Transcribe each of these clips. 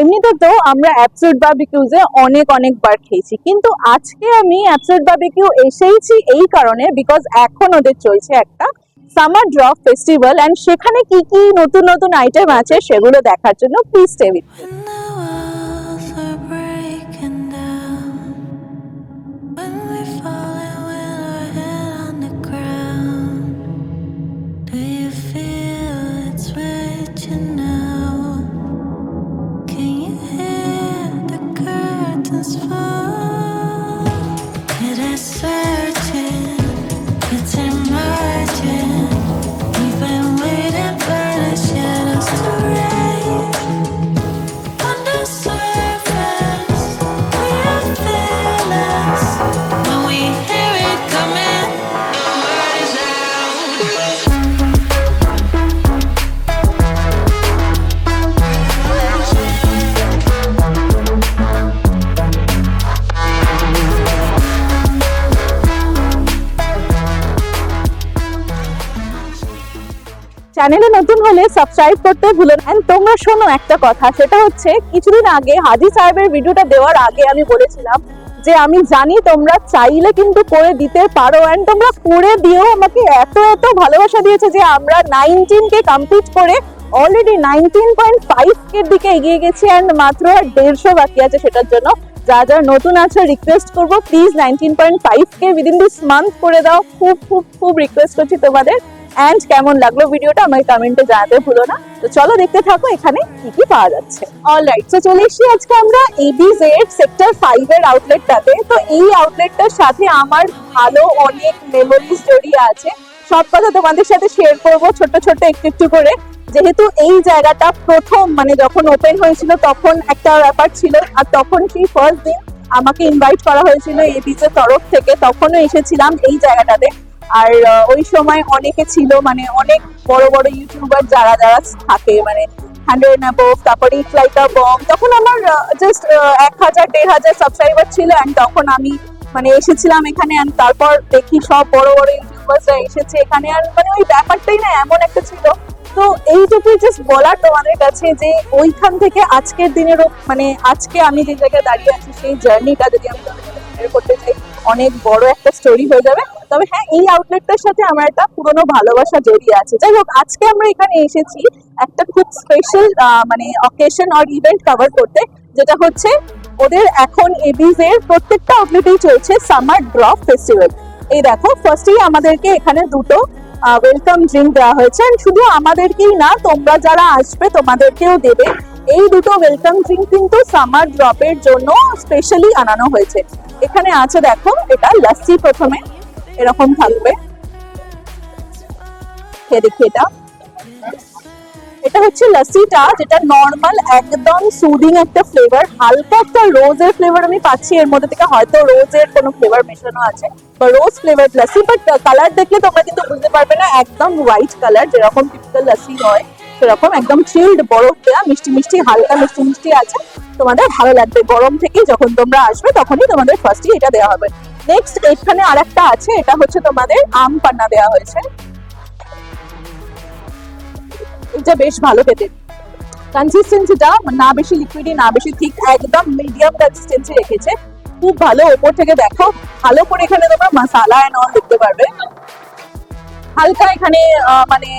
এমনিতে তো আমরা অ্যাবসোলুট বারবিকিউজে অনেকবার খেয়েছি, কিন্তু আজকে আমি অ্যাবসোলুট বারবিকিউ এসেইছি এই কারণে বিকজ এখন ওদের চলছে একটা সামার ড্রপ ফেস্টিভ্যাল, অ্যান্ড সেখানে কি কি নতুন নতুন আইটেম আছে সেগুলো দেখার জন্য প্লিজ স্টে উইথ মি। চ্যানেলে নতুন হলে সাবস্ক্রাইব করতে ভুলো না। তোমরা শোনো একটা কথা, সেটা হচ্ছে কিছুদিন আগে হাজি সাহেবের ভিডিওটা দেওয়ার আগে আমি বলেছিলাম যে আমি জানি তোমরা চাইলে কিন্তু করে দিতে পারো, অ্যান্ড তোমরা করে দিও। আমাকে এত ভালোবাসা দিয়েছে যে আমরা 19K কমপ্লিট করে অলরেডি 19.5K এর দিকে এগিয়ে গেছি, অ্যান্ড মাত্র 150 বাকি আছে সেটার জন্য। যারা নতুন আছে রিকোয়েস্ট করবো please 19.5K within this month করে দাও, খুব রিকোয়েস্ট করছি তোমাদের। অ্যান্ড কেমন লাগলো ভিডিওটা আমাকে কমেন্টে জানাতে ভুলো না। তো চলো দেখতে থাকো এখানে কি কি পাওয়া যাচ্ছে। অলরাইট, তো চলে এসেছি আজকে আমরা ABZ সেক্টর 5 এর আউটলেটটাতে। তো এই আউটলেটটার সাথে আমার ভালো অনেক মেমোরিজ জড়িয়ে আছে, সব কথা তোমাদের সাথে শেয়ার করবো ছোট একটু করে। যেহেতু এই জায়গাটা প্রথম মানে যখন ওপেন হয়েছিল তখন একটা ব্যাপার ছিল, আর তখন সেই ফার্স্ট দিন আমাকে ইনভাইট করা হয়েছিল ABZ তরফ থেকে, তখনও এসেছিলাম এই জায়গাটাতে। আর ওই সময় অনেকে ছিল, মানে অনেক বড় ইউটিউবার যারা থাকে, মানে 100 above, তারপরে ইটস লাইক আ বম। তখন আমার জাস্ট 1000-1500 সাবস্ক্রাইবার ছিল, অ্যান্ড তখন আমি মানে এসেছিলাম এখানে। অ্যান্ড তারপর দেখি সব বড় ইউটিউবাররা এসেছে এখানে, আর মানে ওই ব্যাপারটাই না এমন একটা ছিল। তো এইটুকুই জাস্ট বলার তোমাদের কাছে যে ওইখান থেকে আজকের দিনেরও মানে আজকে আমি যে জায়গায় দাঁড়িয়ে আছি সেই জার্নিটা যদি আমি তোমাদের সাথে শেয়ার করতে চাই অনেক বড় একটা স্টোরি হয়ে যাবে। তবে হ্যাঁ, এই আউটলেটটার সাথে আমার একটা পুরনো ভালোবাসা জড়িয়ে আছে। যাই হোক, আজকে আমরা এখানে এসেছি একটা খুব স্পেশাল মানে অকেশন আর ইভেন্ট কভার করতে, যেটা হচ্ছে ওদের এখন ABZ এর প্রত্যেকটা আউটলেটেই চলছে সামার ড্রপ ফেস্টিভ্যাল। এই দেখো, ফার্স্টেই আমাদেরকে এখানে দুটো ওয়েলকাম ড্রিঙ্ক দেওয়া হয়েছে, শুধু আমাদেরকেই না, তোমরা যারা আসবে তোমাদেরকেও দেবে। এই দুটো ওয়েলকাম ড্রিঙ্ক কিন্তু সামার ড্রপের জন্য স্পেশালি আনানো হয়েছে। এখানে আছে দেখো, এটা লস্যি প্রথমে এরকম থাকবে, দেখি এটা হচ্ছে লস্যিটা, যেটা নর্মাল একদম সুদিং একটা ফ্লেভার, হালকা একটা রোজের ফ্লেভার আমি পাচ্ছি এর মধ্যে থেকে, হয়তো রোজের কোনো ফ্লেভার মেশানো আছে বা রোজ ফ্লেভার লস্যি, বাট কালার দেখলে তোমরা কিন্তু বুঝতে পারবে না, একদম হোয়াইট কালার যেরকম টিপিক্যাল লস্যি হয় সেরকম, একদম চিল্ড বরফ দেওয়া, মিষ্টি হালকা মিষ্টি আছে। তোমাদের ভালো লাগবে, গরম থেকে যখন তোমরা আসবে তখনই তোমাদের ফার্স্টই এটা দেওয়া হবে। নেক্সট এখানে আরেকটা আছে, এটা হচ্ছে তোমাদের আম পান্না দেওয়া হয়েছে। এটা বেশ ভালো খেতে, কনসিস্টেন্সিটা না বেশি লিকুইডি না বেশি থিক, একদম মিডিয়াম কনসিস্টেন্সি রেখেছে, খুব ভালো। ওপর থেকে দেখো ভালো করে এখানে তোমরা মশলা এন্ড অল দেখতে পারবে, হালকা এখানে মানে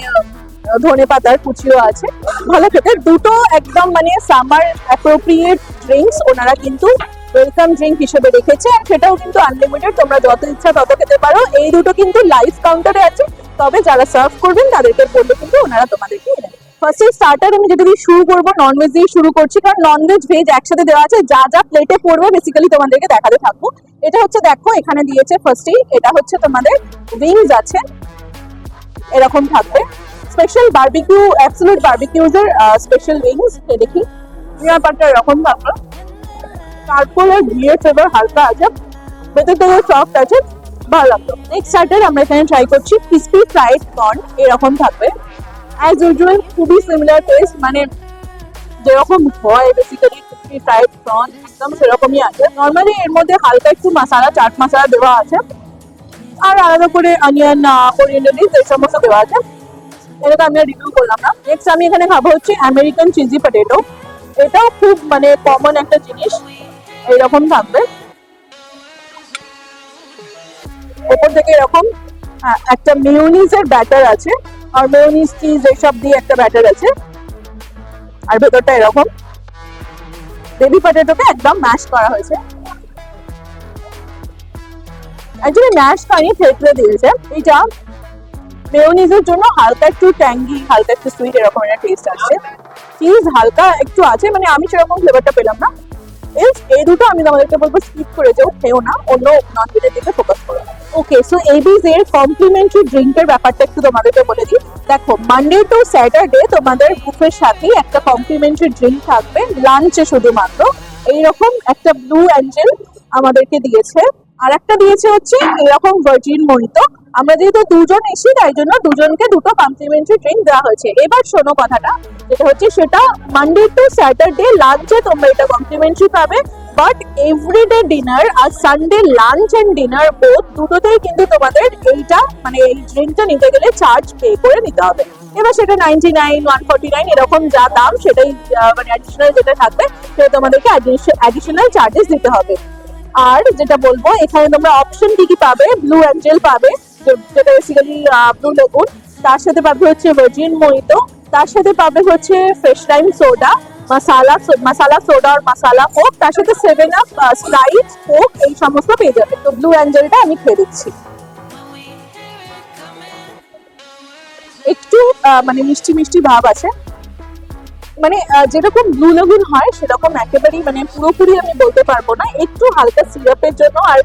ধনে পাতার কুচিও আছে, ভালো খেতে। দুটো একদম মানে সামার অ্যাপ্রোপ্রিয়েট ড্রিঙ্কস ওনারা কিন্তু ওয়েলকাম ড্রিঙ্ক হিসেবে রেখেছে, আর সেটাও কিন্তু আনলিমিটেড, তোমরা যত ইচ্ছা তত খেতে পারো। এই দুটো কিন্তু লাইভ কাউন্টারে আছে, তবে যারা সার্ভ করবেন তাদেরকে বললে কিন্তু ওনারা তোমাদেরকে ফার্স্টে স্টার্টার আমি যেটা দিয়ে শুরু করবো, ননভেজ দিয়ে শুরু করছি, কারণ ননভেজ ভেজ একসাথে দেওয়া আছে, যা প্লেটে পড়বে বেসিক্যালি তোমাদেরকে দেখাতে থাকবো। এটা হচ্ছে দেখো এখানে দিয়েছে ফার্স্টেই, এটা হচ্ছে তোমাদের উইংস আছে, এরকম থাকবে স্পেশাল বারবিকিউ, অ্যাবসলিউট বারবিকিউজ এর স্পেশাল উইংস। দেখি ব্যাপারটা এরকম থাকবে, তারপরে ঘিয়ের ফ্লেভার হালকা আছে, ভেতর থেকে সফট আছে, ভালো লাগতো। নেক্সট স্টার্টার আমরা এখানে ট্রাই করছি ক্রিসপি ফ্রাইড কর্ন, এরকম থাকবে অ্যাজ ইউজুয়াল, খুবই সিমিলার টেস্ট, মানে যেরকম হয় বেসিক্যালি ক্রিসপি ফ্রাইড কর্ন একদম সেরকমই আছে। নর্মালি এর মধ্যে হালকা একটু মশলা, চাট মশলা দেওয়া আছে, আর আলাদা করে অনিয়ন, কোরিয়ান্ডার লিভস এই সমস্ত দেওয়া আছে। এটা আমি রিভিউ করলাম না। নেক্সট আমি এখানে খাবো হচ্ছে আমেরিকান চিজি পটেটো, এটাও খুব মানে কমন একটা জিনিস, এইরকম থাকবে। ওপর থেকে এরকম একটা মেয়োনিজের ব্যাটার আছে, আর মেয়োনিজ চিজ এইসব দিয়ে একটা ব্যাটার আছে, আর ভেতরটা এরকম বেবি পটেটোকে একদম ম্যাশ করা হয়েছে। অ্যাকচুয়ালি ম্যাশ করেনি, থেতলে দিয়েছে। এটা মেয়োনিজের জন্য হালকা একটু ট্যাঙ্গি, হালকা একটু সুইট এরকম একটা টেস্ট আসছে। চিজ হালকা একটু আছে, মানে আমি সেরকম ফ্লেভারটা পেলাম না। এই দুটো আমি তোমাদেরকে বলবো স্কিপ করে যাও, খেও না, অন্য নন ভেজের দিকে ফোকাস করো। ওকে, সো এবিজ এর কমপ্লিমেন্টারি ড্রিঙ্কের ব্যাপারটা একটু তোমাদেরকে বলে দিই। দেখো, মানডে টু স্যাটারডে তোমাদের বুফের সাথে একটা কমপ্লিমেন্টারি ড্রিঙ্ক থাকবে লাঞ্চে শুধুমাত্র। এইরকম একটা ব্লু অ্যাঞ্জেল আমাদেরকে দিয়েছে, আর একটা দিয়েছে হচ্ছে এরকম ভার্জিন মহিতো। আমরা যেহেতু দুজন এসি, তাই জন্য দুজনকে দুটো কমপ্লিমেন্টারি ড্রিঙ্ক দেওয়া হয়েছে। এবার শোনো কথাটা, যেটা হচ্ছে সেটা মানডে টু স্যাটারডে লাঞ্চে তোমরা এটা কমপ্লিমেন্টারি পাবে, বাট এভরিডে ডিনার আর Sunday lunch and dinner both দুটোতেই কিন্তু তোমাদের এইটা মানে এই ড্রিঙ্কটা নিতে গেলে চার্জ পে করে নিতে হবে। এবার সেটা 99, 149 এরকম যা দাম, সেটাই মানে অ্যাডিশনাল যেটা থাকবে সেটা তোমাদেরকে অ্যাডিশনাল চার্জেস দিতে হবে। আর যেটা বলবো, এখানে তোমরা অপশন কি কি পাবে, ব্লু অ্যাঞ্জেল পাবে যেটা বেসিক্যালি ব্লু লেগুন, তার সাথে পাবে হচ্ছে ভার্জিন মহিতো, তার সাথে পাবে হচ্ছে ফ্রেশ লাইম সোডা, মাসালা সোডা আর মাসালা কোক, তার সাথে 7 আপ, স্প্রাইট, কোক, এই সমস্ত পেয়ে যাবে। তো ব্লু অ্যাঞ্জেলটা আমি খেয়ে দিচ্ছি। একটু মানে মিষ্টি মিষ্টি ভাব আছে, মানে যেরকম ব্লু লেগুন হয় সেরকম একেবারেই মানে পুরোপুরি আমি বলতে পারবো না, একটু হালকা সিরাপের জন্য আর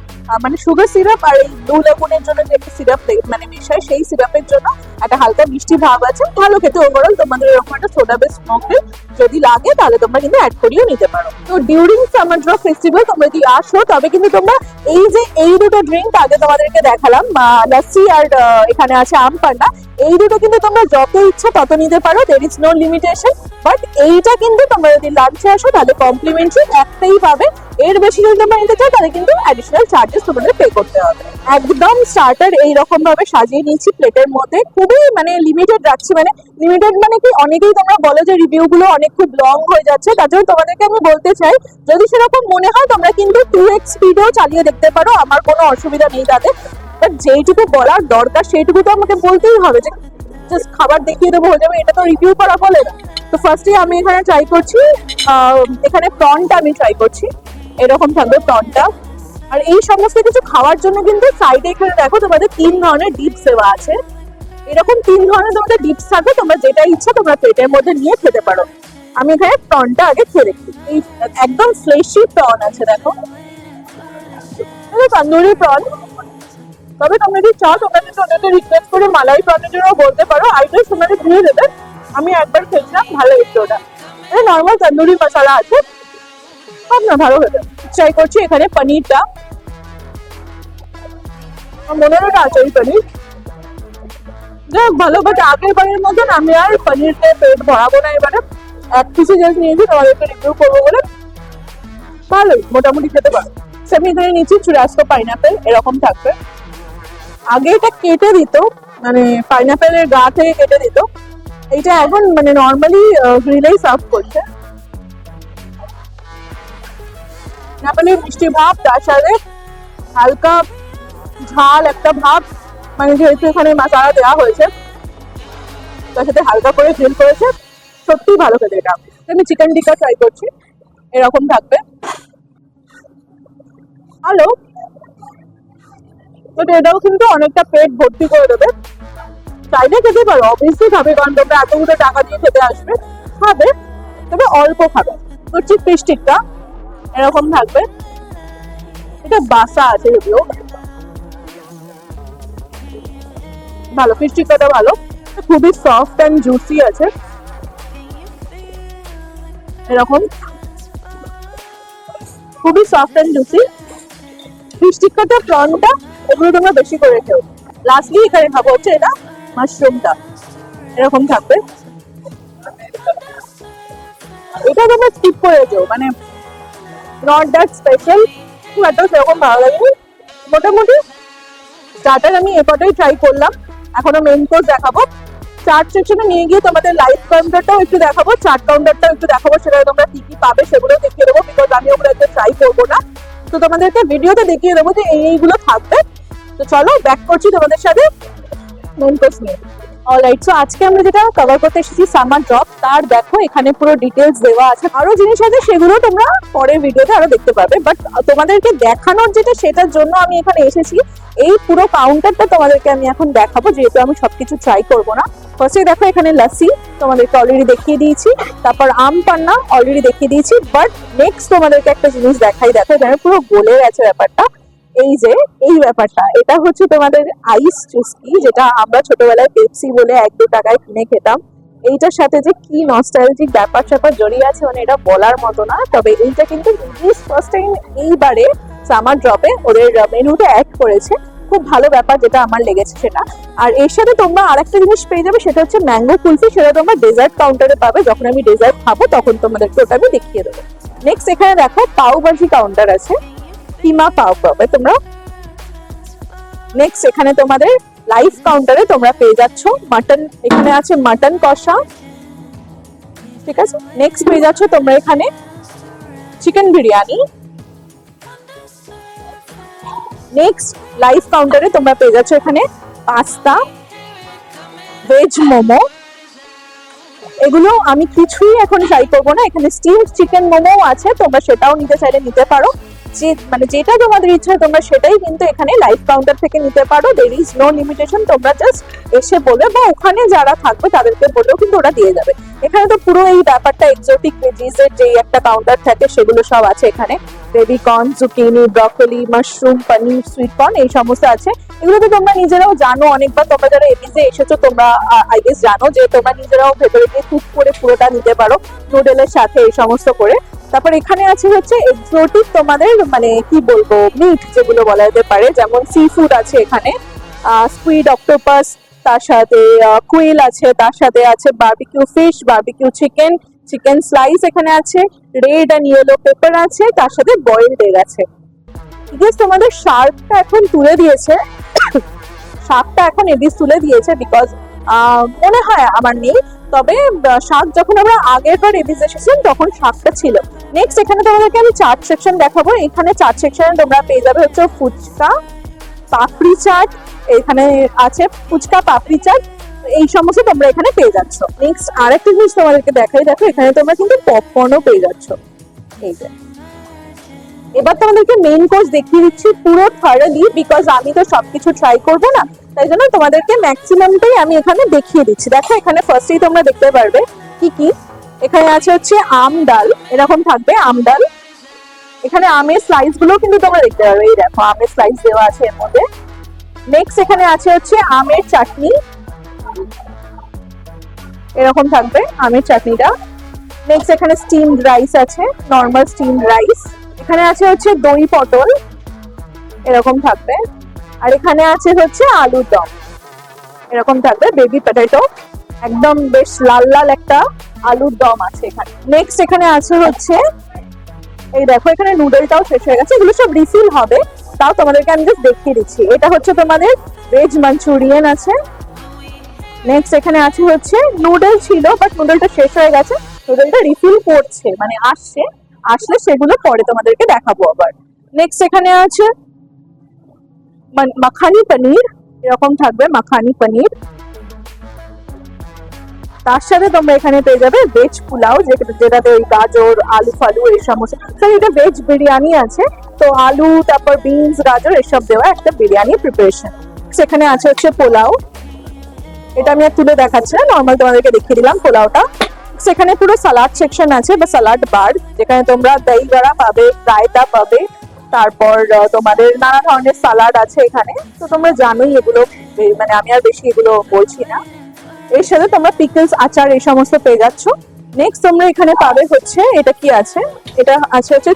মানে সুগার সিরাপ আর এই ব্লু লেগুনের জন্য যে একটা সিরাপ মানে মেশায়, সেই সিরাপের জন্য একটা হালকা মিষ্টি ভাব আছে। ভালো খেতে ওভারঅল। তোমাদের এরকম একটা সোডা বেস স্মোকেল যদি লাগে তাহলে তোমরা কিন্তু অ্যাড করিয়েও নিতে পারো। তো ডিউরিং সামার ড্রপ ফেস্টিভ্যাল তোমরা যদি আসো, তবে কিন্তু তোমরা এই যে এই দুটো ড্রিঙ্ক আগে তোমাদেরকে দেখালাম, লাসি আর এখানে আছে আম পান্না, এই দুটো কিন্তু তোমরা যত ইচ্ছা তত নিতে পারো, there is no limitation. But এইটা কিন্তু তোমরা যদি লাঞ্চে আসো তাহলে কমপ্লিমেন্টারি একটাই পাবে। এর বেশি যদি তোমরা নিতে চাও তাহলে কিন্তু অ্যাডিশনাল চার্জেস তোমাদের পে করতে হবে। একদম স্টার্টার এইরকম ভাবে সাজিয়ে নিয়েছি প্লেটের মধ্যে, খুবই মানে লিমিটেড রাখছি। মানে লিমিটেড মানে কি, অনেকেই তোমরা বলো যে রিভিউ গুলো অনেক খুব লং হয়ে যাচ্ছে, তার জন্য তোমাদেরকে আমি বলতে চাই যদি সেরকম মনে হয় তোমরা কিন্তু 2x স্পিডেও চালিয়ে দেখতে পারো, আমার কোনো অসুবিধা নেই তাতে। বাট যেইটুকু বলার দরকার সেইটুকু তো আমাকে বলতেই হবে, যে জাস্ট খাবার দেখিয়ে দেবো হয়ে যাবে, এটা তো রিভিউ করা বলে না। তো ফার্স্টে আমি এখানে ট্রাই করছি, এখানে প্রনটা আমি ট্রাই করছি, এরকম থাকবে প্রনটা। আর এই সমস্ত কিছু খাওয়ার জন্য কিন্তু সাইডে এখানে দেখো তোমাদের 3 ধরনের ডিপস দেওয়া আছে, এরকম 3 ধরনের তোমাদের ডিপস থাকবে, তোমরা যেটা ইচ্ছা তোমরা প্লেটের মধ্যে নিয়ে খেতে পারো। আমি এখানে প্রনটা আগে খেয়ে দেখি। এই একদম ফ্লেশি প্রন আছে, দেখো তন্দুরি প্রন। তবে তোমরা যদি চাও তোমরা কিন্তু ওদেরকে রিকোয়েস্ট করে মালাই প্রনের জন্য বলতে পারো, আইটাই তোমাদের দিয়ে দেবে। আমি একবার খেয়েছিলাম, ভালো হয়েছে ওটা। এটা নর্মাল তন্দুরি মশলা আছে, না ভালো হয়েছে। ট্রাই করছি এখানে পনিরটা, মনে হয় না আচারি পনির, যাই ভালো। বাট আগের বারের মতন আমি আর পনিরকে পেট ভরাবো না এবারে, এক পিসে জাস্ট নিয়েছি তোমাদেরকে রিভিউ করবো বলে। ভালোই, মোটামুটি খেতে পারো। আমি এখানে নিচ্ছি চুরাস্কো পাইনাপেল, এরকম থাকবে। আগে এটা কেটে দিত, মানে পাইনাপেলের গা থেকে কেটে দিত, এইটা এখন মানে নর্মালি গ্রিলেই সার্ভ করছে। পাইনাপেলের মিষ্টি ভাব, তার সাথে হালকা ঝাল একটা ভাব, মানে যেহেতু এখানে মশলা দেওয়া হয়েছে তার সাথে হালকা করে গ্রিল করেছে, সত্যি ভালো খেতে এটা। আমি চিকেন টিক্কা ট্রাই করছি, এরকম থাকবে। ভালো, বাট এটাও কিন্তু অনেকটা পেট ভর্তি করে দেবে। চাইলে খেতে পারো, অবভিয়াসলি খাবে, কারণ তোমরা এতগুলো টাকা দিয়ে খেতে আসবে, খাবে, তবে অল্প খাবে। করছি ফিশ টিক্কা, এরকম থাকবে। এটা বাসা আছে যদিও, ভালো ফিশ টিক্কাটা ভালো, খুবই সফট অ্যান্ড জুসি আছে, এরকম খুবই সফট অ্যান্ড জুসি। ফিশ টিক্কাটা, প্রনটা এগুলো তোমরা বেশি করে খেও। লাস্টলি এখানে খাবো হচ্ছে এটা মাশরুমটা, এরকম থাকবে। এটা তোমরা স্কিপ করে যেও, মানে নট দ্যাট স্পেশাল, খুব একটা সেরকম ভালো লাগেনি। মোটামুটি স্টার্টার আমি এ কটাই ট্রাই করলাম, এখনো মেইন কোর্স দেখাবো। চার্ট সেকশনে নিয়ে গিয়ে তোমাদের লাইভ কাউন্টারটাও একটু দেখাবো, চার্ট কাউন্টারটাও একটু দেখাবো, সেটা তোমরা কি কি পাবে সেগুলো দেখিয়ে দেবো, বিকজ আমি ওগুলো ট্রাই করবো না। তো তোমাদেরকে ভিডিওতে দেখিয়ে দেবো যে এইগুলো থাকবে। তো চলো ব্যাক করছি তোমাদের সাথে মেন কোর্স নিয়ে। অলরাইট, সো আজকে আমরা যেটা কভার করতে এসেছি সামার ড্রপ, তার দেখো এখানে পুরো ডিটেলস দেওয়া আছে, আরো জিনিস আছে সেগুলো তোমরা পরের ভিডিওতে আরো দেখতে পাবে, বাট তোমাদেরকে দেখানোর যেটা সেটার জন্য আমি এখানে এসেছি। এই পুরো কাউন্টারটা তোমাদেরকে আমি এখন দেখাবো, যেহেতু আমি সবকিছু ট্রাই করবো না। ফার্স্টে দেখো এখানে লাসি তোমাদেরকে অলরেডি দেখিয়ে দিয়েছি, তারপর আম পান্না অলরেডি দেখিয়ে দিয়েছি, বাট নেক্সট তোমাদেরকে একটা জিনিস দেখাই। দেখো এখানে পুরো গলে গেছে ব্যাপারটা, এই যে এই ব্যাপারটা, এটা হচ্ছে তোমাদের আইস চুস্কি, যেটা আমরা ছোটবেলায় পেপসি বলে 1-2 টাকায় কিনে খেতাম। এইটার সাথে যে কি নস্টালজিক ব্যাপার স্যাপার জড়িয়ে আছে, মানে এটা বলার মতো না। তবে এইটা কিন্তু ফার্স্ট টাইম এইবারে সামার ড্রপে ওদের মেনুতে অ্যাড করেছে, খুব ভালো ব্যাপার যেটা আমার লেগেছে সেটা। আর এর সাথে তোমরা আরেকটা জিনিস পেয়ে যাবে, সেটা হচ্ছে ম্যাঙ্গো কুলফি, সেটা তোমরা ডেজার্ট কাউন্টারে পাবে। যখন আমি ডেজার্ট খাবো তখন তোমাদেরকে ওটা আমি দেখিয়ে দেবো। নেক্সট এখানে দেখো পাও ভাজি কাউন্টার আছে, কিমা পাও পাবে তোমরা। নেক্সট এখানে তোমাদের লাইভ কাউন্টারে তোমরা পেয়ে যাচ্ছ মাটন, এখানে আছে মাটন কষা, ঠিক আছে। নেক্সট পেয়ে যাচ্ছ তোমরা এখানে চিকেন বিরিয়ানি। নেক্সট লাইভ কাউন্টারে তোমরা পেয়ে যাচ্ছ এখানে পাস্তা, ভেজ মোমো। এগুলো আমি কিছুই এখন ট্রাই করবো না, এখানে স্টিমড চিকেন মোমো আছে, তোমরা সেটাও নিতে চাইলে নিতে পারো। যে মানে যেটা তোমাদের ইচ্ছা তোমরা সেটাই কিন্তু এখানে লাইভ কাউন্টার থেকে নিতে পারো। দের ইজ নো লিমিটেশন, তোমরা জাস্ট এসে বলবে বা ওখানে যারা থাকবে তাদেরকে বললেও কিন্তু ওরা দিয়ে যাবে। এখানে তো পুরো এই ব্যাপারটা এক্সোটিক ভেজিসের যে একটা কাউন্টার থাকে সেগুলো সব আছে এখানে, baby corn, zucchini, broccoli, mushroom, paneer, sweet corn, এই সমস্ত আছে। এগুলো তো তোমরা নিজেরাও জানো, অনেকবার তোমরা যারা এপিসে এসেছো তোমরা আই গেস জানো যে তোমরা নিজেরাও ভেতরে গিয়ে কুক করে পুরোটা নিতে পারো নুডলের সাথে এই সমস্ত করে। তারপর এখানে আছে হচ্ছে এক্সোটিক তোমাদের মানে কি বলবো মিট যেগুলো বলা যেতে পারে, যেমন সি ফুড আছে এখানে, স্কুইড, অক্টোপাস, তার সাথে কুইল আছে, তার সাথে আছে barbecue fish, barbecue chicken, chicken slice এখানে আছে, রেড এন্ড ইয়েলো পেপার আছে, তার সাথে বয়েলড এগ আছে। তোমাদের শার্কটা এখন তুলে দিয়েছে, শাকটা এখন এডিস তুলে দিয়েছে, বিকজ মনে হয় আমার নেই, তবে শাক যখন আমরা আগের বার এডিস এসেছিলাম তখন শাকটা ছিল। নেক্সট এখানে তোমাদেরকে আমি চাট সেকশন দেখাবো। এখানে চাট সেকশনে তোমরা পেয়ে যাবে হচ্ছে ফুচকা, পাপড়ি চাট, এখানে আছে ফুচকা, পাপড়ি চাট, এই সমস্ত তোমরা এখানে পেয়ে যাচ্ছ। নেক্সট আরেকটা জিনিস তোমাদেরকে দেখাই, দেখো এখানে তোমরা কিন্তু পপকর্নও পেয়ে যাচ্ছ। এই যে এবার তোমাদেরকে মেইন কোর্স দেখিয়ে দিচ্ছি পুরো থারলি, বিকজ আমি তো সবকিছু ট্রাই করবো না, তাই জন্য তোমাদেরকে ম্যাক্সিমামটাই আমি এখানে দেখিয়ে দিচ্ছি। দেখো এখানে ফার্স্টেই তোমরা দেখতে পারবে কি কি এখানে আছে, হচ্ছে আম ডাল, এরকম থাকবে আম ডাল। এখানে আমের স্লাইস গুলো কিন্তু তোমরা দেখতে পারবে, এই দেখো আমের স্লাইস দেওয়া আছে এর মধ্যে। নেক্সট এখানে আছে হচ্ছে আমের চাটনি, এরকম থাকবে আমের চাটনিটা। নেক্সট এখানে স্টিমড রাইস আছে, নর্মাল স্টিমড রাইস। এখানে আছে হচ্ছে দই পটল, এরকম থাকবে। আর এখানে আছে হচ্ছে আলুর দম, এরকম থাকবে বেবি পটেটো, একদম বেশ লাল লাল একটা আলুর দম আছে এখানে। নেক্সট এখানে আছে হচ্ছে এই দেখো এখানে নুডলটাও শেষ হয়ে গেছে, এগুলো সব রিফিল হবে, তাও তোমাদেরকে আমি জাস্ট দেখিয়ে দিচ্ছি। এটা হচ্ছে তোমাদের ভেজ মাঞ্চুরিয়ান আছে। নেক্সট এখানে আছে হচ্ছে নুডল ছিল, বাট নুডলটা শেষ হয়ে গেছে, নুডলটা রিফিল করছে মানে আসলে সেগুলো পরে তোমাদেরকে দেখাবো আবার। নেক্সট এখানে আছে মাখানি পনির, এরকম থাকবে মাখানি পনির। তার সাথে তোমরা এখানে পেয়ে যাবে ভেজ পোলাও, যেটাতে ওই গাজর, আলু ফালু এই সমস্ত, এটা ভেজ বিরিয়ানি আছে, তো আলু তারপর বিনস, গাজর এসব দেওয়া একটা বিরিয়ানি প্রিপারেশন। সেখানে আছে হচ্ছে পোলাও, এটা আমি আর তুলে দেখাচ্ছি না, নর্মাল তোমাদেরকে দেখিয়ে দিলাম পোলাওটা। সেখানে পুরো সালাড সেকশন আছে বা সালাড বার, যেখানে তোমরা দই বড়া পাবে, রায়তা পাবে, তারপর তোমাদের নানা ধরনের সালাড আছে এখানে, তো তোমরা জানোই এগুলো, মানে আমি আর বেশি এগুলো বলছি না। এর সাথে তোমরা পিকলস, আচার এই সমস্ত পেয়ে যাচ্ছ। নেক্সট তোমরা এখানে পাবে হচ্ছে এটা কি আছে, এটা আছে হচ্ছে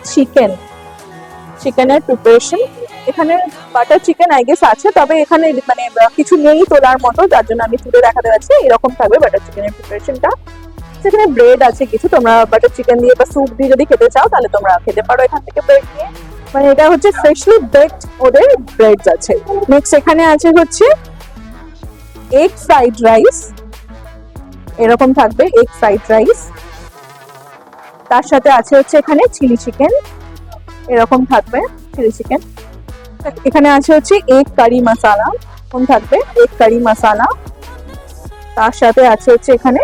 চিকেনের প্রিপারেশন। এখানে বাটার চিকেন আই গেস আছে, তবে এখানে মানে কিছু নেই তোলার মতো, যার জন্য আমি তুলে দেখাতে পারছি। এরকম থাকবে বাটার চিকেনের প্রিপারেশনটা। সেখানে ব্রেড আছে কিছু, তোমরা বাটার চিকেন দিয়ে বা স্যুপ দিয়ে যদি খেতে চাও তাহলে তোমরা খেতে পারো এখান থেকে ব্রেড নিয়ে, মানে এটা হচ্ছে ফ্রেশলি বেকড ওদের ব্রেডস আছে। নেক্সট এখানে আছে হচ্ছে এগ ফ্রাইড রাইস, এরকম থাকবে এগ ফ্রাইড রাইস, তার সাথে আছে হচ্ছে এখানে চিলি চিকেন, এরকম থাকবে চিলি চিকেন। এখানে আছে হচ্ছে এগ কারি মশালা, এরকম থাকবে এগ কারি মশালা। তার সাথে আছে হচ্ছে এখানে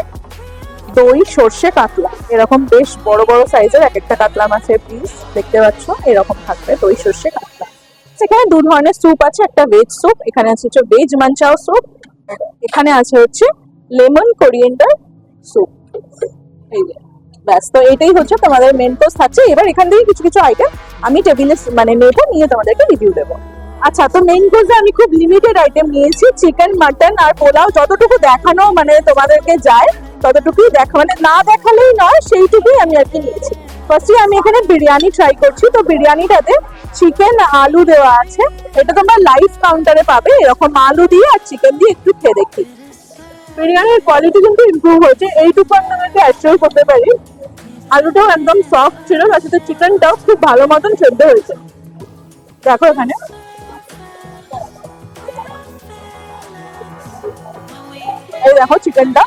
দই সর্ষে কাতলা, এরকম বেশ বড় বড় সাইজের এক একটা কাতলা মাছের পিস দেখতে পাচ্ছ, এরকম থাকবে দই সর্ষে কাতলা। সেখানে দু ধরনের স্যুপ আছে, একটা ভেজ স্যুপ, এখানে আছে হচ্ছে ভেজ মাঞ্চাও স্যুপ, এখানে আছে হচ্ছে লেমন কোরিয়েন্ডার স্যুপ। এই যে ব্যাস, তো এটাই হচ্ছে তোমাদের মেন কোর্স থাকছে। এবার এখান থেকে কিছু কিছু আইটেম আমি টেবিলে মানে নেবো, নিয়ে তোমাদেরকে রিভিউ দেবো। আচ্ছা, তো মেইন কোর্সে আমি খুব লিমিটেড আইটেম নিয়েছি, চিকেন মাটন আর পোলাও, যতটুকু দেখানো মানে তোমাদেরকে যায় ততটুকুই দেখা, মানে না দেখালেই নয় সেইটুকুই আমি আর কি নিয়েছি। ফার্স্টে আমি এখানে বিরিয়ানি ট্রাই করছি। তো বিরিয়ানিটাতে চিকেন আলু দেওয়া আছে, এটা তোমরা লাইভ কাউন্টারে পাবে, এরকম আলু দিয়ে আর চিকেন দিয়ে একটু খেয়ে দেখি। বিরিয়ানির কোয়ালিটি কিন্তু ইমপ্রুভ হয়েছে, এইটুকু আমি তোমাকে অ্যাসিওর করতে পারি। আলুটাও একদম সফট ছিল, তার সাথে চিকেনটাও খুব ভালো মতন সেদ্ধ হয়েছে। দেখো এখানে এই দেখো চিকেনটা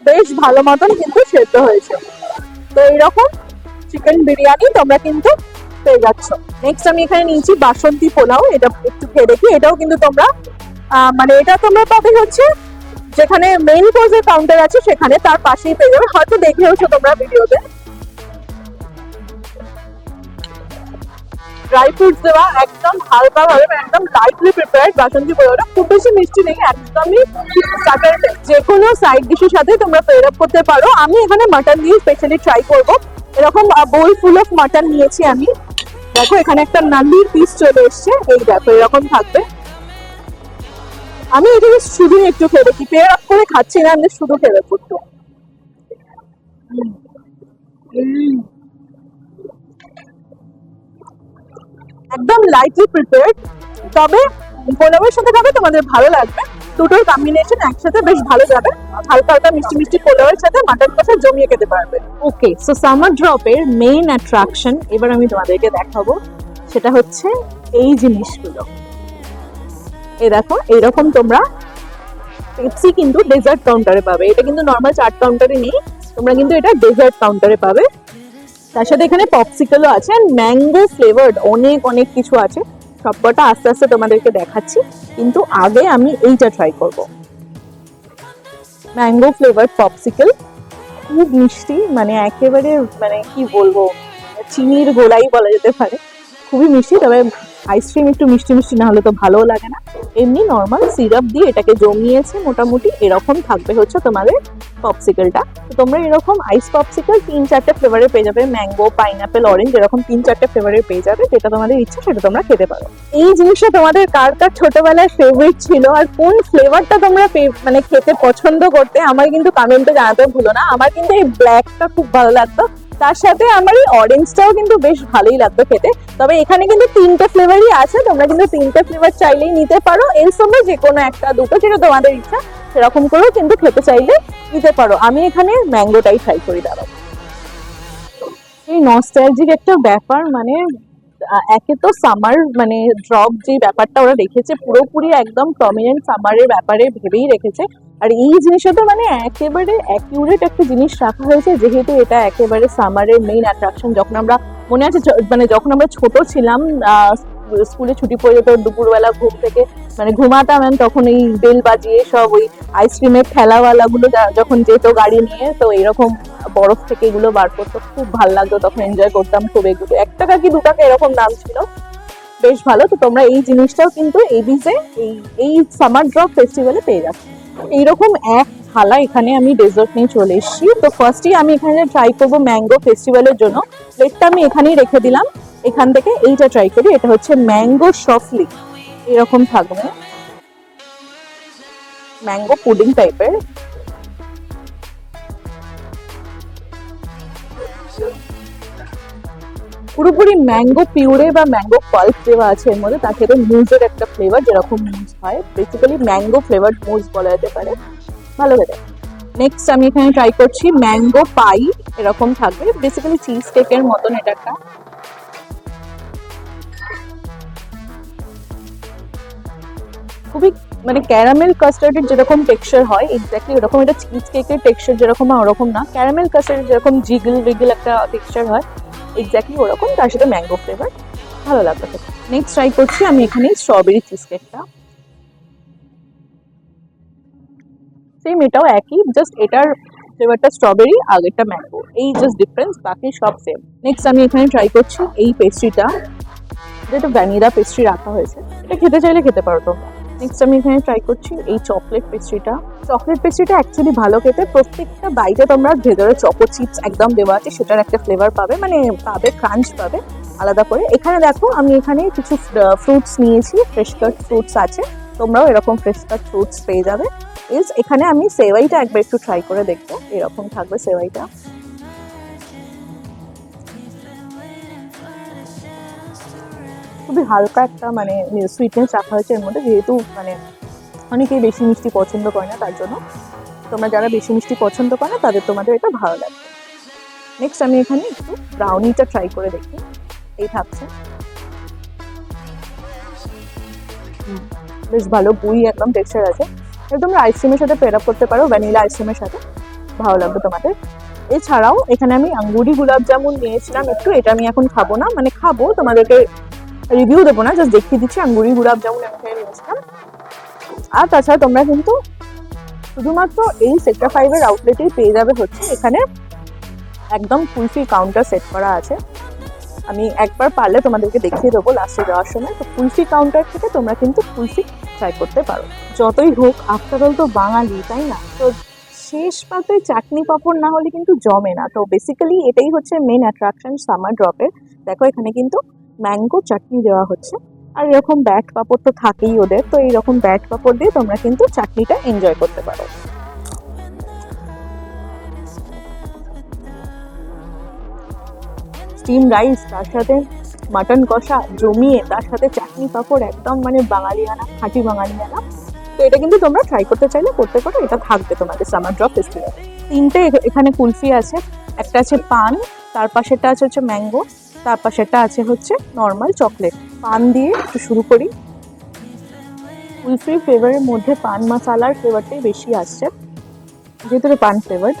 বেশ ভালো মতন কিন্তু সেদ্ধ হয়েছে। তো এইরকম চিকেন বিরিয়ানি তোমরা কিন্তু পেয়ে যাচ্ছ। নেক্সট আমি এখানে নিয়েছি বাসন্তী পোলাও, এটা একটু খেয়ে দেখি। এটাও কিন্তু তোমরা মানে এটা তোমরা পাবে হচ্ছে যেখানে মেইন কোর্সের কাউন্টার আছে সেখানে, তার পাশেই পেয়ে যাবে, হয়তো দেখেওছো তোমরা ভিডিওতে। ড্রাই ফ্রুটস দেওয়া, একদম হালকা ভাবে, একদম লাইটলি প্রিপেয়ার্ড বাসন্তী পোলাওটা, খুব বেশি মিষ্টি নেই, একদমই স্টার্টার। যে কোনো সাইড ডিশের সাথে তোমরা পেয়ার আপ করতে পারো। আমি এখানে মাটন দিয়ে স্পেশালি ট্রাই করবো, এরকম বোল ফুল অফ মাটন নিয়েছি আমি। দেখো এখানে একটা নান্দির পিস চলে এসছে, এই দেখো এরকম থাকবে। আমি এটাকে শুধু একটু খেয়ে দেখি, পেয়ার আপ করে খাচ্ছি না, আমি শুধু খেয়ে দেখবো একটু। একদম লাইটলি প্রিপেয়ার্ড, তবে পোলাওয়ের সাথে খাবে তোমাদের ভালো লাগবে, দুটোর কম্বিনেশন একসাথে বেশ ভালো যাবে। হালকা হালকা মিষ্টি মিষ্টি পোলাওয়ের সাথে মাটন কষা জমিয়ে খেতে পারবে। ওকে, সো সামার ড্রপের মেইন অ্যাট্রাকশন এবার আমি তোমাদেরকে দেখাবো, সেটা হচ্ছে এই জিনিসগুলো। এই দেখো এইরকম তোমরা পেপসি কিন্তু ডেজার্ট কাউন্টারে পাবে, এটা কিন্তু নর্মাল চাট কাউন্টারে নেই, তোমরা কিন্তু এটা ডেজার্ট কাউন্টারে পাবে। তার সাথে এখানে পপসিকলও আছে, আর ম্যাঙ্গো ফ্লেভার্ড অনেক অনেক কিছু আছে, সবকটা আস্তে আস্তে তোমাদেরকে দেখাচ্ছি, কিন্তু আগে আমি এইটা ট্রাই করব। ম্যাঙ্গো ফ্লেভার্ড পপসিকল, খুব মিষ্টি, মানে একেবারে মানে কি বলবো, চিনির গোলাই বলা যেতে পারে, খুবই মিষ্টি। তবে আইসক্রিম একটু মিষ্টি মিষ্টি না হলে তো ভালোও লাগে না, এমনি নর্মাল সিরাপ দিয়ে এটাকে জমিয়েছে মোটামুটি। এরকম থাকবে হচ্ছে তোমাদের পপসিকলটা। তো তোমরা এরকম আইস পপসিকল 3-4টে ফ্লেভারের পেয়ে যাবে, ম্যাঙ্গো, পাইনাপেল, অরেঞ্জ, এরকম 3-4টে ফ্লেভারের পেয়ে যাবে, যেটা তোমাদের ইচ্ছা সেটা তোমরা খেতে পারো। এই জিনিসটা তোমাদের কার কার ছোটবেলায় ফেভারিট ছিল, আর কোন ফ্লেভারটা তোমরা মানে খেতে পছন্দ করতে, আমার কিন্তু কমেন্টে জানাতে ভুলো না। আমার কিন্তু এই ব্ল্যাকটা খুব ভালো লাগতো, তার সাথে আমার এই অরেঞ্জটাও কিন্তু বেশ ভালোই লাগতো খেতে। তবে এখানে কিন্তু 3টে ফ্লেভারই আছে, তোমরা কিন্তু 3টে ফ্লেভার চাইলেই নিতে পারো, এর সঙ্গে যে কোনো একটা দুটো যেটা তোমাদের ইচ্ছা সেরকম করেও কিন্তু খেতে চাইলে নিতে পারো। আমি এখানে ম্যাঙ্গোটাই ট্রাই করি। দাঁড়াও, এই নস্টালজিক একটা ব্যাপার, মানে একে তো সামার মানে ড্রপ যে ব্যাপারটা ওরা রেখেছে পুরোপুরি একদম প্রমিনেন্ট সামারের ব্যাপারে ভেবেই রেখেছে, আর এই জিনিসটা তো মানে একেবারে অ্যাকিউরেট একটা জিনিস রাখা হয়েছে, যেহেতু এটা একেবারে সামারের মেইন অ্যাট্রাকশন। যখন আমরা মনে আছে মানে যখন আমরা ছোট ছিলাম, স্কুলে ছুটি পড়ে যেত, দুপুরবেলা ঘুম থেকে মানে ঘুমাতাম, তখন এই বেল বাজিয়ে সব ওই আইসক্রিমের ঠেলাওয়ালা গুলো যখন যেত গাড়ি নিয়ে, তো এরকম বরফ থেকে এগুলো বার করতো, খুব ভালো লাগতো, তখন এনজয় করতাম খুব। এগুলো 1 টাকা কি 2 টাকা এরকম দাম ছিল, বেশ ভালো। তো তোমরা এই জিনিসটাও কিন্তু এবিসে এই সামার ড্রপ ফেস্টিভ্যালে পেয়ে যাচ্ছ। এইরকম এক থালা এখানে আমি ডেজার্ট নিয়ে চলে এসেছি। তো ফার্স্টই আমি এখানে ট্রাই করবো ম্যাঙ্গো ফেস্টিভ্যালের জন্য, প্লেটটা আমি এখানেই রেখে দিলাম। এখান থেকে এইটা ট্রাই করি, এটা হচ্ছে ম্যাঙ্গো সফলি, এরকম থাকবে ম্যাঙ্গো পুডিং টাইপের। পুরোপুরি ম্যাঙ্গো পিউরে বা ম্যাঙ্গো পাল্প দেওয়া আছে এর মধ্যে, তার সাথে মুজের একটা ফ্লেভার, যেরকম মুজ হয়, বেসিক্যালি ম্যাঙ্গো ফ্লেভার মুজ বলা যেতে পারে, ভালো খেতে। নেক্সট আমি এখানে ট্রাই করছি ম্যাঙ্গো পাই, এরকম থাকবে, বেসিক্যালি চিজ কেকের মতন এটা একটা। খুবই মানে ক্যারামেল কাস্টার্ডের যেরকম টেক্সচার হয় এক্স্যাক্টলি ওরকম, এটা চিজ কেকের টেক্সচার যেরকম হয় ওরকম না, ক্যারামেল কাস্টার্ডের যেরকম জিগল উইগল একটা টেক্সচার হয় এক্স্যাক্টলি ওরকম, তার সাথে ম্যাঙ্গো ফ্লেভার, ভালো লাগবে খেতে। নেক্সট ট্রাই করছি আমি এখানে স্ট্রবেরি চিজ কেকটা। সেম এটাও একই, জাস্ট এটার ফ্লেভারটা স্ট্রবেরি, আগেরটা ম্যাঙ্গো, এই জাস্ট ডিফারেন্স, বাকি সব সেম। নেক্সট আমি এখানে ট্রাই করছি এই পেস্ট্রিটা, যেটা ভ্যানিলা পেস্ট্রি রাখা হয়েছে, এটা খেতে চাইলে খেতে পারো তোমরা। নেক্সট আমি এখানে ট্রাই করছি এই চকলেট পেস্ট্রিটা। চকলেট পেস্ট্রিটা অ্যাকচুয়ালি ভালো খেতে, প্রত্যেকটা বাইটে তোমরা ভেতরে চকো চিপস একদম দেওয়া আছে, সেটার একটা ফ্লেভার পাবে, মানে পাবে ক্রাঞ্চ পাবে আলাদা করে। এখানে দেখো আমি এখানে কিছু ফ্রুটস নিয়েছি, ফ্রেশ কাট ফ্রুটস আছে, তোমরাও এরকম ফ্রেশ কাট ফ্রুটস পেয়ে যাবে। এখানে আমি সেওয়াইটা একবার একটু ট্রাই করে দেখবো, এরকম থাকবে সেওয়াইটা। খুবই হালকা একটা মানে সুইটনেস রাখা হয়েছে এর মধ্যে, যেহেতু মানে অনেকেই বেশি মিষ্টি পছন্দ করে না, তার জন্য তোমরা যারা বেশি মিষ্টি পছন্দ করে না তোমাদের এটা ভালো লাগবে। নেক্সট আমি এখানে একটু ব্রাউনিটা ট্রাই করে দেখি, এই থাকছে, বেশ ভালো বুই একদম টেক্সচার আছে, তোমরা আইসক্রিমের সাথে পেয়ার আপ করতে পারো, ভ্যানিলা আইসক্রিমের সাথে ভালো লাগবে তোমাদের। এছাড়াও এখানে আমি আঙ্গুরি গোলাপ জামুন নিয়েছিলাম একটু, এটা আমি এখন খাবো না, মানে খাবো তোমাদেরকে রিভিউ দেবো না, জাস্ট দেখিয়ে দিচ্ছি আঙ্গুরি গোলাপ জামুন আমি এখানে নিয়েছিলাম। আর তাছাড়া তোমরা কিন্তু শুধুমাত্র এই সেক্টর 5 এর আউটলেটেই পেয়ে যাবে হচ্ছে এখানে একদম কুলফি কাউন্টার সেট করা আছে, আমি একবার পারলে তোমাদেরকে দেখিয়ে দেবো লাস্টে যাওয়ার সময়। তো কুলফি কাউন্টার থেকে তোমরা কিন্তু কুলফি ট্রাই করতে পারো। যতই হোক আফটার অল তো বাঙালি, তাই না? তো শেষ পাতে চাটনি পাঁপড় না হলে কিন্তু জমে না। তো বেসিক্যালি এটাই হচ্ছে মেন অ্যাট্রাকশন সামার ড্রপের। দেখো এখানে কিন্তু ম্যাঙ্গো চাটনি দেওয়া হচ্ছে, আর এরকম ব্যাট পাঁপড় তো থাকেই ওদের, তো এইরকম ব্যাট পাঁপড় দিয়ে তোমরা কিন্তু চাটনিটা এনজয় করতে পারো। স্টিম রাইস, তার সাথে মাটন কষা জমিয়ে, তার সাথে চাটনি পাঁপড়, একদম মানে বাঙালিয়ানা, খাঁটি বাঙালিয়ানা। তো এটা কিন্তু তোমরা ট্রাই করতে চাইলে করতে পারো, এটা থাকবে তোমাদের সামার ড্রপ ফেস্টিভ্যালে। তিনটে এখানে কুলফি আছে, একটা আছে পান, তার পাশেরটা আছে হচ্ছে ম্যাঙ্গো, তার পাশেরটা আছে হচ্ছে নর্মাল চকলেট। পান দিয়ে একটু শুরু করি, কুলফির ফ্লেভারের মধ্যে পান মশালার ফ্লেভারটাই বেশি আসছে, যেহেতু পান ফ্লেভার।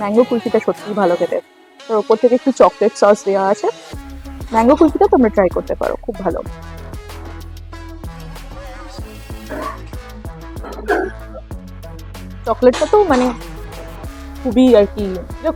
ম্যাঙ্গো কুলফিটা সত্যিই ভালো খেতে, তার ওপর থেকে একটু চকলেট সস দেওয়া আছে। ম্যাঙ্গো কুলফিটা তোমরা ট্রাই করতে পারো, খুব ভালো। চকলেটটা তো মানে খুবই আর কি,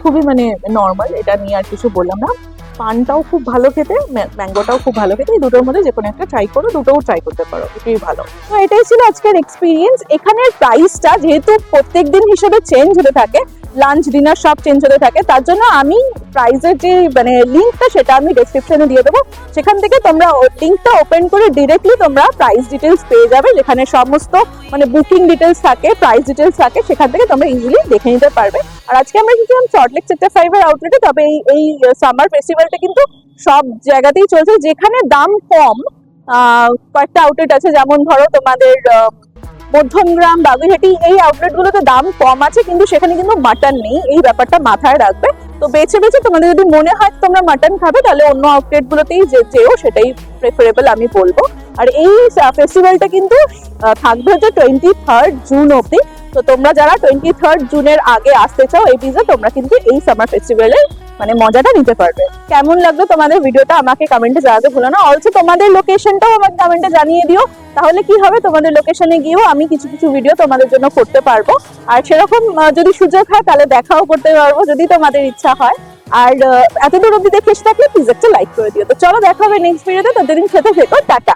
খুবই মানে নর্মাল, এটা নিয়ে আর কিছু বললাম না। পানটাও খুব ভালো খেতে, ম্যাঙ্গোটাও খুব ভালো খেতে, এই দুটোর মধ্যে যে কোনো একটা ট্রাই করো, দুটোও ট্রাই করতে পারো, এটাই ভালো। তো এটাই ছিল আজকের এক্সপিরিয়েন্স। এখানের প্রাইসটা যেহেতু প্রত্যেকদিন হিসেবে চেঞ্জ হতে থাকে, লাঞ্চ ডিনার সব চেঞ্জ হতে থাকে, তার জন্য আমি প্রাইসের যে মানে লিঙ্কটা সেটা আমি ডেসক্রিপশনে দিয়ে দেবো, সেখান থেকে তোমরা লিঙ্কটা ওপেন করে ডিরেক্টলি তোমরা প্রাইস ডিটেলস পেয়ে যাবে, যেখানে সমস্ত মানে বুকিং ডিটেলস থাকে, প্রাইস ডিটেলস থাকে, সেখান থেকে তোমরা ইজিলি দেখে নিতে পারবে। আর আজকে আমরা গেছিলাম সল্টলেক সেক্টর 5 এর আউটলেটে, তবে এই সামার ফেস্টিভ্যালটা কিন্তু সব জায়গাতেই চলছে, যেখানে দাম কম কয়েকটা আউটলেট আছে, যেমন ধরো তোমাদের মধ্যমগ্রাম, বাগুইহাটি, এই আউটলেটগুলোতে দাম কম আছে, কিন্তু সেখানে কিন্তু মাটন নেই, এই ব্যাপারটা মাথায় রাখবে। তো বেছে বেছে তোমাদের যদি মনে হয় তোমরা মাটন খাবে, তাহলে অন্য আউটলেটগুলোতেই যেও, সেটাই প্রেফারেবল আমি বলবো। আর এই ফেস্টিভ্যালটা কিন্তু থাকবে হচ্ছে 23 জুন অবধি। তো তোমরা যারা 23 জুনের আগে আসতে চাও এই ভিসা, তোমরা কিন্তু এই সামার ফেস্টিভ্যালের মানে মজাটা নিতে পারবে। কেমন লাগলো তোমাদের ভিডিওটা আমাকে কমেন্টে জানাতে ভুলো না। অলসো তোমাদের লোকেশনটাও আমাকে কমেন্টে জানিয়ে দিও, তাহলে কি হবে তোমাদের লোকেশনে গিয়েও আমি কিছু কিছু ভিডিও তোমাদের জন্য করতে পারবো। আর সেরকম যদি সুযোগ হয় তাহলে দেখাও করতে পারবো, যদি তোমাদের ইচ্ছা হয়। আর এতদূর অবধি দেখে এসে থাকলে প্লিজ একটা লাইক করে দিও। তো চলো দেখা হবে নেক্সট ভিডিওতে, ততদিন খেতে থেকো, টাটা।